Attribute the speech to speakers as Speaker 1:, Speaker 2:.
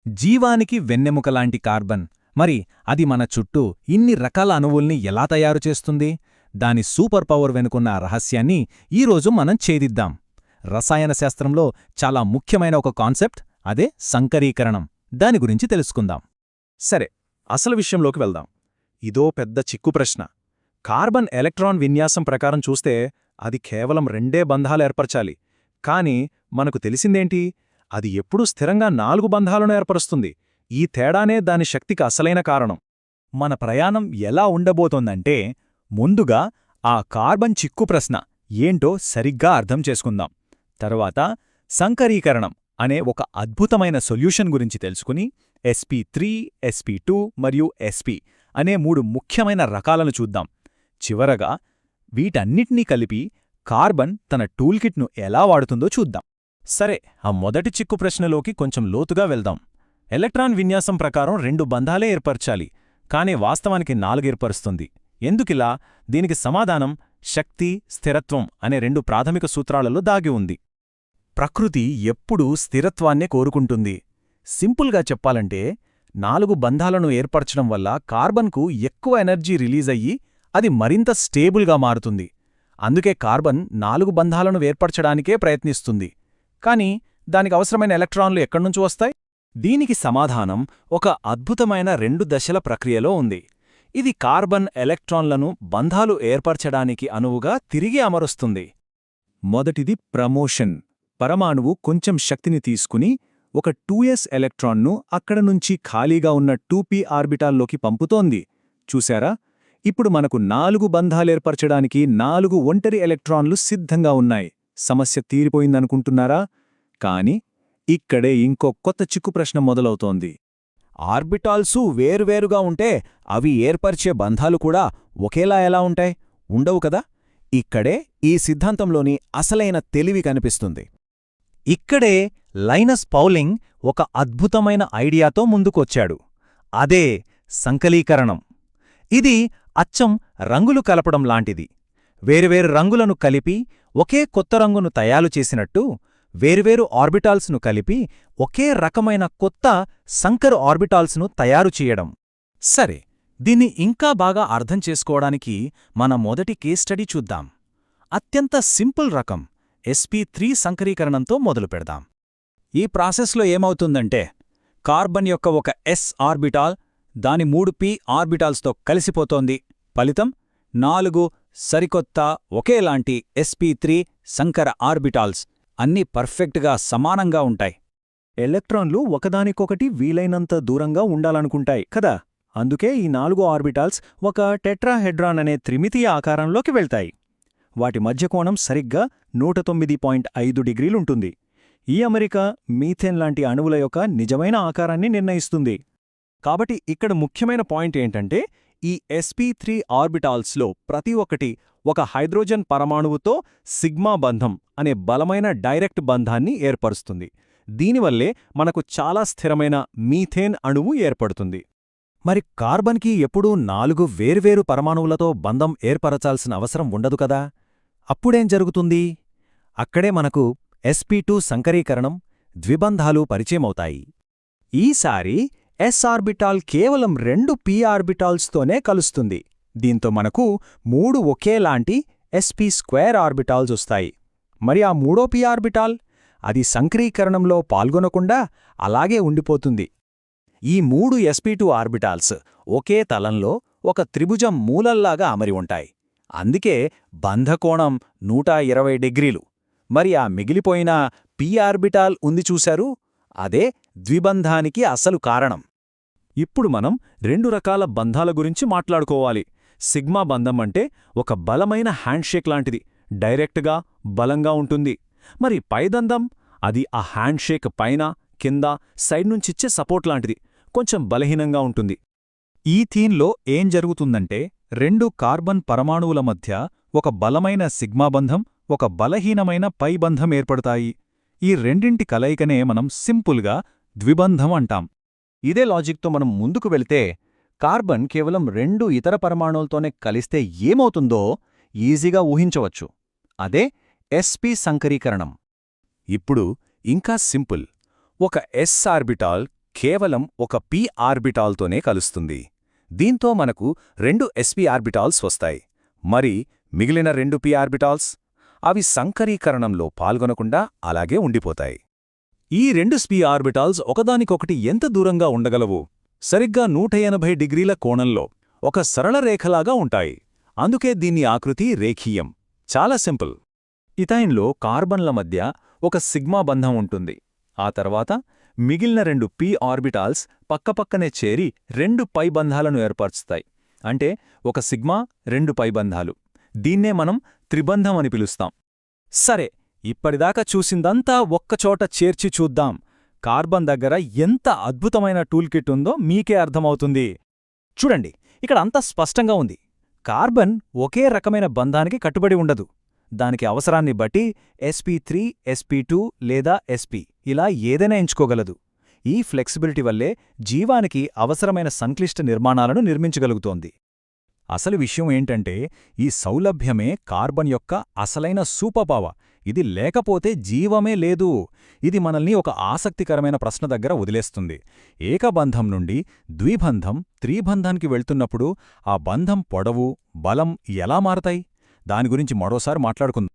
Speaker 1: జీవానికి వెన్నెముకలాంటి కార్బన్, మరి అది మన చుట్టూ ఇన్ని రకాల అణువుల్ని ఎలా తయారు చేస్తుంది? దాని సూపర్ పవర్ వెనుకున్న రహస్యాన్ని ఈరోజు మనం ఛేదిద్దాం. రసాయన శాస్త్రంలో చాలా ముఖ్యమైన ఒక కాన్సెప్ట్, అదే సంకరీకరణం. దాని గురించి తెలుసుకుందాం.
Speaker 2: సరే, అసలు విషయంలోకి వెళ్దాం. ఇదో పెద్ద చిక్కు ప్రశ్న. కార్బన్ ఎలక్ట్రాన్ విన్యాసం ప్రకారం చూస్తే అది కేవలం రెండే బంధాలు ఏర్పరచాలి. కాని మనకు తెలిసిందేంటి? అది ఎప్పుడూ స్థిరంగా 4 బంధాలను ఏర్పరుస్తుంది. ఈ తేడానే దాని శక్తికి అసలైన కారణం.
Speaker 3: మన ప్రయాణం ఎలా ఉండబోతోందంటే, ముందుగా ఆ కార్బన్ చిక్కు ప్రశ్న ఏంటో సరిగ్గా అర్థం చేసుకుందాం. తర్వాత సంకరీకరణం అనే ఒక అద్భుతమైన సొల్యూషన్ గురించి తెలుసుకుని sp3, sp2 మరియు sp అనే 3 ముఖ్యమైన రకాలను చూద్దాం. చివరగా వీటన్నిటినీ కలిపి కార్బన్ తన టూల్కిట్ను ఎలా వాడుతుందో చూద్దాం. సరే, ఆ మొదటి చిక్కు ప్రశ్నలోకి కొంచెం లోతుగా వెళ్దాం. ఎలక్ట్రాన్ విన్యాసం ప్రకారం 2 బంధాలే ఏర్పరచాలి, కానీ వాస్తవానికి 4 ఏర్పరుస్తుంది. ఎందుకిలా? దీనికి సమాధానం శక్తి, స్థిరత్వం అనే 2 ప్రాథమిక సూత్రాలలో దాగి ఉంది. ప్రకృతి ఎప్పుడూ స్థిరత్వాన్నే కోరుకుంటుంది. సింపుల్గా చెప్పాలంటే 4 బంధాలను ఏర్పరచడం వల్ల కార్బన్కు ఎక్కువ ఎనర్జీ రిలీజ్ అయ్యి అది మరింత స్టేబుల్గా మారుతుంది. అందుకే కార్బన్ 4 బంధాలను ఏర్పరచడానికే ప్రయత్నిస్తుంది. కాని దానికి అవసరమైన ఎలక్ట్రాన్లు ఎక్కడ్నుంచి వస్తాయి? దీనికి సమాధానం ఒక అద్భుతమైన 2 దశల ప్రక్రియలో ఉంది. ఇది కార్బన్ ఎలక్ట్రాన్లను బంధాలు ఏర్పరచడానికి అనువుగా తిరిగి అమరుస్తుంది.
Speaker 2: మొదటిది ప్రమోషన్. పరమాణువు కొంచెం శక్తిని తీసుకుని ఒక 2s ఎలక్ట్రాన్ను అక్కడనుంచి ఖాళీగా ఉన్న 2p ఆర్బిటాల్లోకి పంపుతోంది. చూశారా? ఇప్పుడు మనకు 4 బంధాలేర్పరచడానికి 4 ఒంటరి ఎలక్ట్రాన్లు సిద్ధంగా ఉన్నాయి. సమస్య తీరిపోయిందనుకుంటున్నారా? కాని ఇక్కడే ఇంకో కొత్త చిక్కు ప్రశ్న మొదలవుతోంది.
Speaker 3: ఆర్బిటాల్సు వేరువేరుగా ఉంటే అవి ఏర్పరిచే బంధాలు కూడా ఒకేలా ఎలా ఉంటాయి? ఉండవు కదా. ఇక్కడే ఈ సిద్ధాంతంలోని అసలైన తెలివి కనిపిస్తుంది.
Speaker 1: ఇక్కడే లైనస్ పౌలింగ్ ఒక అద్భుతమైన ఐడియాతో ముందుకొచ్చాడు. అదే సంకలీకరణం. ఇది అచ్చం రంగులు కలపడం లాంటిది. వేరువేరు రంగులను కలిపి ఒకే కొత్త రంగును తయారు చేసినట్టు వేరువేరు ఆర్బిటాల్స్ను కలిపి ఒకే రకమైన కొత్త సంకర ఆర్బిటాల్స్ను తయారు చేయడం. సరే, దీన్ని ఇంకా బాగా అర్థం చేసుకోవడానికి మన మొదటి కేస్ స్టడీ చూద్దాం. అత్యంత సింపుల్ రకం sp3 సంకరీకరణంతో మొదలుపెడదాం. ఈ ప్రాసెస్లో ఏమవుతుందంటే, కార్బన్ యొక్క ఒక s ఆర్బిటాల్ దాని 3p ఆర్బిటాల్స్తో కలిసిపోతోంది. ఫలితం 4 సరికొత్త ఒకేలాంటి sp3 సంకర ఆర్బిటాల్స్. అన్నీ పర్ఫెక్ట్గా సమానంగా ఉంటాయి.
Speaker 2: ఎలక్ట్రాన్లు ఒకదానికొకటి వీలైనంత దూరంగా ఉండాలనుకుంటాయి కదా. అందుకే ఈ 4 ఆర్బిటాల్స్ ఒక టెట్రాహెడ్రాన్ అనే త్రిమితీయ ఆకారంలోకి వెళ్తాయి. వాటి మధ్య కోణం సరిగ్గా 109.5 డిగ్రీలుంటుంది. ఈ అమరిక మీథేన్ లాంటి అణువుల యొక్క నిజమైన ఆకారాన్ని నిర్ణయిస్తుంది. కాబట్టి ఇక్కడ ముఖ్యమైన పాయింట్ ఏంటంటే, ఈ sp3 ఆర్బిటాల్స్లో ప్రతి ఒక్కటి ఒక హైడ్రోజన్ పరమాణువుతో సిగ్మా బంధం అనే బలమైన డైరెక్ట్ బంధాన్ని ఏర్పరుస్తుంది. దీనివల్లే మనకు చాలా స్థిరమైన మీథేన్ అణువు ఏర్పడుతుంది.
Speaker 1: మరి కార్బన్కి ఎప్పుడూ 4 వేర్వేరు పరమాణువులతో బంధం ఏర్పరచాల్సిన అవసరం ఉండదు కదా. అప్పుడేం జరుగుతుంది? అక్కడే మనకు sp2 సంకరీకరణం, ద్విబంధాలు పరిచయమవుతాయి.
Speaker 3: ఈసారి s ఆర్బిటాల్ కేవలం 2 p ఆర్బిటాల్స్తోనే కలుస్తుంది. దీంతో మనకు 3 ఒకేలాంటి sp2 ఆర్బిటాల్స్ వస్తాయి. మరి ఆ 3వ p ఆర్బిటాల్? అది సంకరీకరణంలో పాల్గొనకుండా అలాగే ఉండిపోతుంది. ఈ 3 sp2 ఆర్బిటాల్స్ ఒకే తలంలో ఒక త్రిభుజం మూలల్లాగా అమరి ఉంటాయి. అందుకే బంధకోణం 120 డిగ్రీలు. మరి ఆ మిగిలిపోయిన p ఆర్బిటాల్ ఉంది చూశారు? అదే ద్విబంధానికి అసలు కారణం.
Speaker 2: ఇప్పుడు మనం 2 రకాల బంధాల గురించి మాట్లాడుకోవాలి. సిగ్మా బంధం అంటే ఒక బలమైన హ్యాండ్షేక్ లాంటిది, డైరెక్ట్గా బలంగా ఉంటుంది. మరి పైదందం? అది ఆ హ్యాండ్షేక్ పైన, కింద, సైడ్ నుంచిచ్చే సపోర్ట్ లాంటిది, కొంచెం బలహీనంగా ఉంటుంది. ఈ థీన్లో ఏం జరుగుతుందంటే, 2 కార్బన్ పరమాణువుల మధ్య ఒక బలమైన సిగ్మా బంధం, ఒక బలహీనమైన పై బంధం ఏర్పడతాయి. ఈ రెండింటి కలయికనే మనం సింపుల్గా ద్విబంధం అంటాం.
Speaker 3: ఇదే లాజిక్తో మనం ముందుకు వెళితే, కార్బన్ కేవలం 2 ఇతర పరమాణువులతోనే కలిస్తే ఏమవుతుందో ఈజీగా ఊహించవచ్చు. అదే sp సంకరీకరణం.
Speaker 2: ఇప్పుడు ఇంకా సింపుల్. ఒక s ఆర్బిటాల్
Speaker 1: కేవలం ఒక p ఆర్బిటాల్తోనే కలుస్తుంది. దీంతో మనకు 2 sp ఆర్బిటాల్స్ వస్తాయి. మరి మిగిలిన 2 p ఆర్బిటాల్స్? అవి సంకరీకరణంలో పాల్గొనకుండా అలాగే ఉండిపోతాయి.
Speaker 3: ఈ 2 sp ఆర్బిటాల్స్ ఒకదానికొకటి ఎంత దూరంగా ఉండగలవు? సరిగ్గా 180 డిగ్రీల కోణంలో ఒక సరళ రేఖలాగా ఉంటాయి. అందుకే దీని ఆకృతి రేఖీయం. చాలా సింపుల్.
Speaker 2: ఇథైన్లో కార్బన్ల మధ్య ఒక సిగ్మా బంధం ఉంటుంది. ఆ తర్వాత మిగిలిన 2 p ఆర్బిటాల్స్ పక్కపక్కనే చేరి 2 పై బంధాలను ఏర్పరుస్తాయి. అంటే ఒక సిగ్మా 2 పై బంధాలు. దీన్నే మనం త్రిబంధం అని పిలుస్తాం.
Speaker 3: సరే, ఇప్పటిదాకా చూసిందంతా ఒక్కచోట చేర్చి చూద్దాం. కార్బన్ దగ్గర ఎంత అద్భుతమైన టూల్కిట్ ఉందో మీకే అర్థమవుతుంది. చూడండి, ఇక్కడ అంతా స్పష్టంగా ఉంది. కార్బన్ ఒకే రకమైన బంధానికి కట్టుబడి ఉండదు. దానికి అవసరాన్ని బట్టి sp3, sp2 లేదా sp ఇలా ఏదైనా ఎంచుకోగలదు. ఈ ఫ్లెక్సిబిలిటీ వల్లే జీవానికి అవసరమైన సంక్లిష్ట నిర్మాణాలను నిర్మించగలుగుతోంది. అసలు విషయం ఏంటంటే, ఈ సౌలభ్యమే కార్బన్ యొక్క అసలైన సూపర్పవర్. ఇది లేకపోతే జీవమే లేదు. ఇది మనల్ని ఒక ఆసక్తికరమైన ప్రశ్న దగ్గర వదిలేస్తుంది. ఏకబంధం నుండి ద్విబంధం, త్రిబంధానికి వెళ్తున్నప్పుడు ఆ బంధం పొడవు, బలం ఎలా మారతాయి? దాని గురించి మరోసారి మాట్లాడుకుందాం.